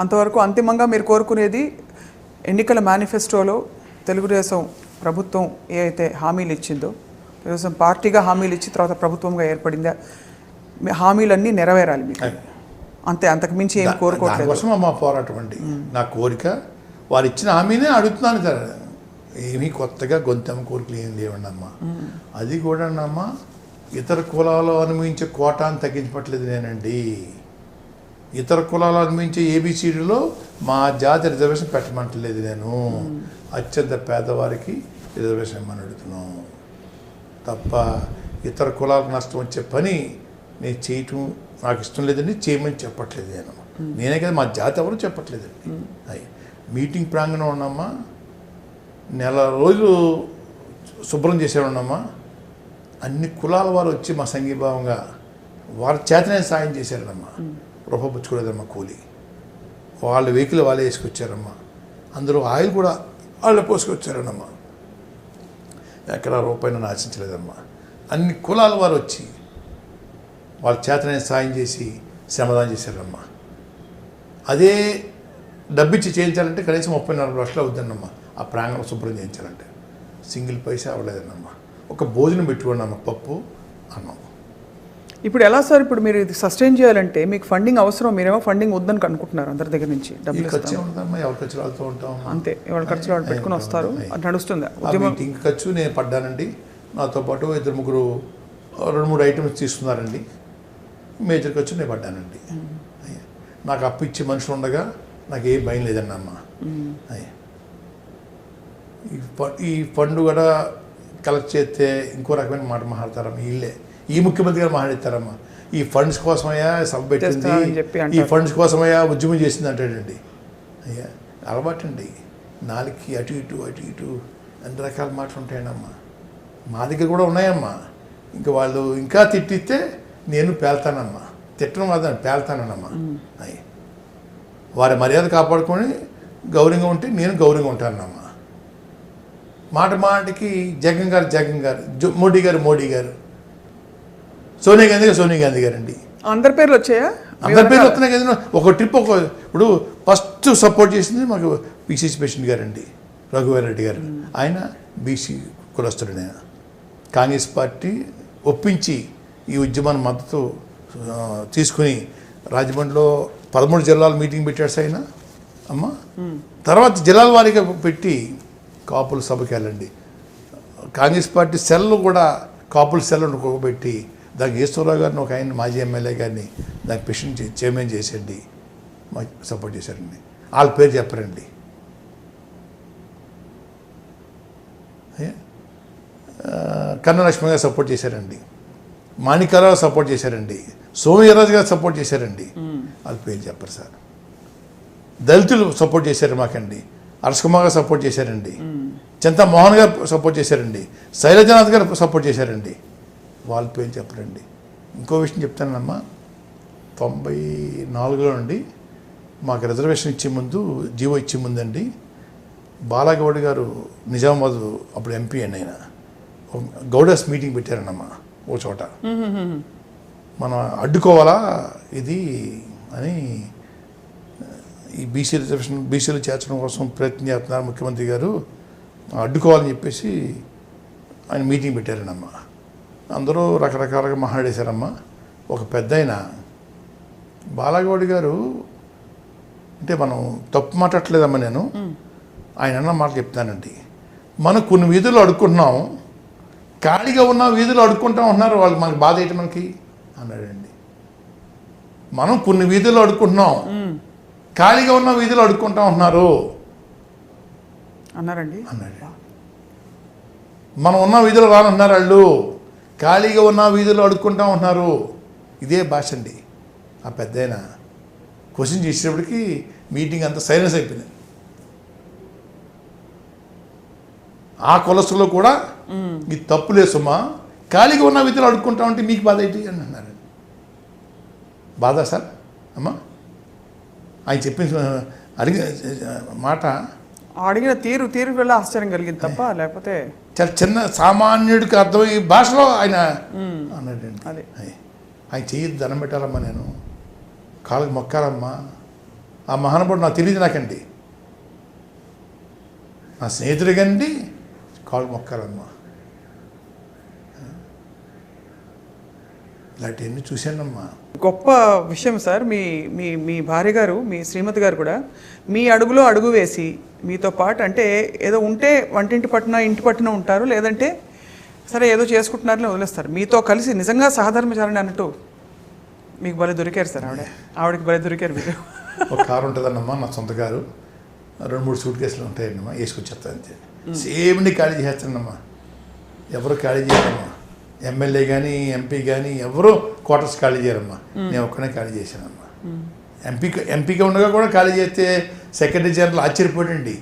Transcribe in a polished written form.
అంతవరకు అంతిమంగా మీరు కోరుకునేది ఎన్నికల మేనిఫెస్టోలో తెలుగుదేశం ప్రభుత్వం ఏ అయితే హామీలు ఇచ్చిందో, తెలుగుదేశం పార్టీగా హామీలు ఇచ్చిన తర్వాత ప్రభుత్వంగా ఏర్పడిందా, హామీలన్నీ నెరవేరాలి మీకు, అంతే, అంతకు మించి ఏం కోరుకోవట్లేదు. దానికోసం మా పోరాటం అండి. నా కోరిక వారు ఇచ్చిన హామీనే అడుగుతున్నాను సార్. ఏమీ కొత్తగా గొంతెమ్మ కోరికలు ఏం లేవండి అమ్మా. అది కూడా అమ్మా ఇతర కులాలు అనుభవించే కోటాను తగ్గించట్లేదు నేనండి. ఇతర కులాలు అనుభవించే ఏబిసిడిలో మా జాతి రిజర్వేషన్ పెట్టమంటలేదు నేను. అత్యంత పేదవారికి రిజర్వేషన్ ఇమ్మని అడుగుతున్నాం తప్ప ఇతర కులాలకు నష్టం వచ్చే పని నేను చేయటం నాకు ఇష్టం లేదండి, చేయమని చెప్పట్లేదు నేను. నేనే కదా, మా జాతి ఎవరు చెప్పట్లేదండి. అయ్యి మీటింగ్ ప్రాంగణం ఉన్నామా, నెల రోజులు శుభ్రం చేసేవాళ్ళమ్మా. అన్ని కులాల వారు వచ్చి మా సంఘీభావంగా వారి చేతనే సాయం చేశారమ్మా. రూపాయి పుచ్చుకోలేదమ్మా కూలి. వాళ్ళ వెహికల్ వాళ్ళే వేసుకొచ్చారమ్మా. అందరూ ఆయిల్ కూడా వాళ్ళే పోసుకొచ్చారనమ్మా. ఎక్కడ రూపాయిని ఆశించలేదమ్మా. అన్ని కులాల వారు వచ్చి వాళ్ళ చేతనే సాయం చేసి శ్రమదానం చేశారమ్మా. అదే డబ్బిచ్చి చేయించాలంటే కనీసం 34 లక్షలు అవుతుందన్నమ్మా. ఆ ప్రాంగణం శుభ్రం చేయించాలంటే సింగిల్ పైసా అవ్వలేదన్నమ్మా. ఒక భోజనం పెట్టుకున్నామ్మా, పప్పు అన్నం. ఇప్పుడు ఎలా సార్, ఇప్పుడు మీరు ఇది సస్టైన్ చేయాలంటే మీకు ఫండింగ్ అవసరం, మీరేమో ఫండింగ్ వద్దని అనుకుంటున్నారు అందరి దగ్గర నుంచి. డబ్బులు ఖర్చు ఉంటుందమ్మా, ఎవరి ఖర్చులు వెళ్తూ ఉంటాం అంతే, ఎవరి ఖర్చులు వాళ్ళు పెట్టుకుని వస్తారు, అది నడుస్తుంది. మీటింగ్ ఖర్చు నేను పడ్డానండి. నాతో పాటు 2-3 2-3 ఐటమ్స్ తీసుకున్నారండి. మేజర్ ఖర్చు నేను పడ్డానండి. నాకు అప్పు ఇచ్చే మనుషులు ఉండగా నాకు ఏం భయం లేదండి అమ్మ. ఈ ఫండ్ కూడా కలెక్ట్ చేస్తే ఇంకో రకమైన మాట మాట్లాడతారమ్మా. వీళ్ళే, ఈ ముఖ్యమంత్రి గారు మాట్లాడతారమ్మా. ఈ ఫండ్స్ కోసమయ్యా సభ పెట్టింది, ఈ ఫండ్స్ కోసమయ్యా ఉద్యమం చేసింది అంటాడండి. అయ్యా అలవాటు అండి, నాలుగుకి అటు ఇటు అన్ని రకాల మాటలు ఉంటాయండమ్మా. మా దగ్గర కూడా ఉన్నాయమ్మా. ఇంకా వాళ్ళు ఇంకా తిట్టిస్తే నేను పేల్తానమ్మా. తిట్టడం కాదని పేల్తానమ్మా. అయ్యి వారి మర్యాద కాపాడుకొని గౌరవంగా ఉంటే నేను గౌరవంగా ఉంటానమ్మా. మాటికి జగన్ గారు, మోడీ గారు, సోనియా గాంధీ గారండి. అందరి పేర్లు వచ్చాయా? అందరి పేర్లు వస్తున్నాయి కదా. ఒక ట్రిప్ ఇప్పుడు ఫస్ట్ సపోర్ట్ చేసింది మాకు పిసిసి ప్రెసిడెంట్ గారండి, రఘువీర్ రెడ్డి గారు. ఆయన బీసీ కులస్తుడైన కాంగ్రెస్ పార్టీ ఒప్పించి ఈ ఉద్యమాన్ని మద్దతు తీసుకుని రాజమండ్రిలో 13 జిల్లాల మీటింగ్ పెట్టాడు ఆయన అమ్మ. తర్వాత జిల్లాల వారీగా పెట్టి కాపుల సభకి వెళ్ళండి. కాంగ్రెస్ పార్టీ సెల్ కూడా కాపుల సెల్ పెట్టి దానికి ఈశ్వరరావు గారిని ఒక ఆయన మాజీ ఎమ్మెల్యే గారిని దానికి ప్రెసిడెంట్ చైర్మన్ చేసండి, మాకు సపోర్ట్ చేశారండి. వాళ్ళ పేరు చెప్పరండి. కన్నలక్ష్మి గారు సపోర్ట్ చేశారండి, మాణిక్యరావు సపోర్ట్ చేశారండి, సోమవీర్రాజు గారు సపోర్ట్ చేశారండి. వాళ్ళ పేరు చెప్పరు సార్. దళితులు సపోర్ట్ చేశారు మాకండి, అరసకుమార్ గారు సపోర్ట్ చేశారండి, చింతా మోహన్ గారు సపోర్ట్ చేశారండి, శైలజనాథ్ గారు సపోర్ట్ చేశారండి. వాళ్ళ పేరు చెప్పరండి. ఇంకో విషయం చెప్తానమ్మా, 94లో అండి మాకు రిజర్వేషన్ ఇచ్చే ముందు, జీవో ఇచ్చే ముందండి, బాలగౌడ్ గారు నిజామాబాద్ అప్పుడు ఎంపీ అండి, ఆయన గౌడస్ మీటింగ్ పెట్టారన్నమ్మా ఓ చోట. మనం అడ్డుకోవాలా ఇది అని, ఈ బీసీ రిజర్వేషన్ బీసీలు చేర్చడం కోసం ప్రయత్నం చేస్తున్నారు ముఖ్యమంత్రి గారు, అడ్డుకోవాలని చెప్పేసి ఆయన మీటింగ్ పెట్టారనమ్మా. అందరూ రకరకాలుగా మాట్లాడేశారమ్మా. ఒక పెద్ద ఆయన బాలగౌడ్ గారు, అంటే మనం తప్పు మాట్లాడలేదమ్మా, నేను ఆయన అన్న మాట చెప్తానండి. మనం కొన్ని వీధులు అడుక్కుంటున్నాం, ఖాళీగా ఉన్న వీధులు అడుక్కుంటా ఉంటున్నారు వాళ్ళు, మనకి బాధ ఏంటి మనకి అన్నాడండి. మనం కొన్ని వీధులు అడుక్కుంటున్నాం, ఖాళీగా ఉన్న వీధులు అడుక్కుంటా ఉంటున్నారు అన్నారండి. మనం ఉన్న వీధులు రానున్నారు వాళ్ళు, ఖాళీగా ఉన్న వీధులు అడుక్కుంటా ఉంటున్నారు. ఇదే భాష అండి. ఆ పెద్ద ఆయన క్వశ్చన్ చేసేటప్పటికి మీటింగ్ అంతా సైలెన్స్ అయిపోయింది. ఆ కులస్తులో కూడా ఇది తప్పు లేదు సుమా, ఖాళీగా ఉన్న వీధులు అడుక్కుంటా ఉంటే మీకు బాధ ఏంటి అని అన్నారు. బాధ సార్ అమ్మా, ఆయన చెప్పిన అడిగిన మాట, అడిగిన తీరు వల్ల ఆశ్చర్యం కలిగింది తప్ప, లేకపోతే చాలా చిన్న సామాన్యుడికి అర్థమయ్యే భాషలో ఆయన అన్నాడండి. ఆయన చెయ్యి దండం పెట్టాలమ్మా, నేను కాళ్ళకి మొక్కాలమ్మా, ఆ మహానుభావుడు నాకు తెలియదు నాకండి, నా స్నేహితుడు కండి కాళ్ళు మొక్కాలమ్మా. ఇలాంటివన్నీ చూశానమ్మా. గొప్ప విషయం సార్. మీ మీ మీ భార్య గారు, మీ శ్రీమతి గారు కూడా మీ అడుగులో అడుగు వేసి మీతో పాటు, అంటే ఏదో ఉంటే వంటింటి పట్టున ఇంటి పట్టున ఉంటారు, లేదంటే సరే ఏదో చేసుకుంటున్నారని వదిలేస్తారు. మీతో కలిసి నిజంగా సహధర్మచారిణి అన్నట్టు మీకు భలే దొరికారు సార్. ఆవిడకి భలే దొరికారు మీరు. ఒక కారు ఉంటుందన్నమ్మా, నా సొంత కారు, 2-3 సూట్ కేసులు ఉంటాయన్నమ్మా, వేసుకొచ్చేస్తా అంతే. సేమ్ని ఖాళీ చేస్తానమ్మా, ఎవరు ఖాళీ చేయరమ్మా. ఎమ్మెల్యే కానీ ఎంపీ కానీ ఎవరు క్వార్టర్స్ ఖాళీ చేయరమ్మా, నేను ఒక్కనే ఖాళీ చేశానమ్మా. ఎంపీగా ఉండగా కూడా ఖాళీ చేస్తే సెక్రటరీ జనరల్ ఆశ్చర్యపోయండి,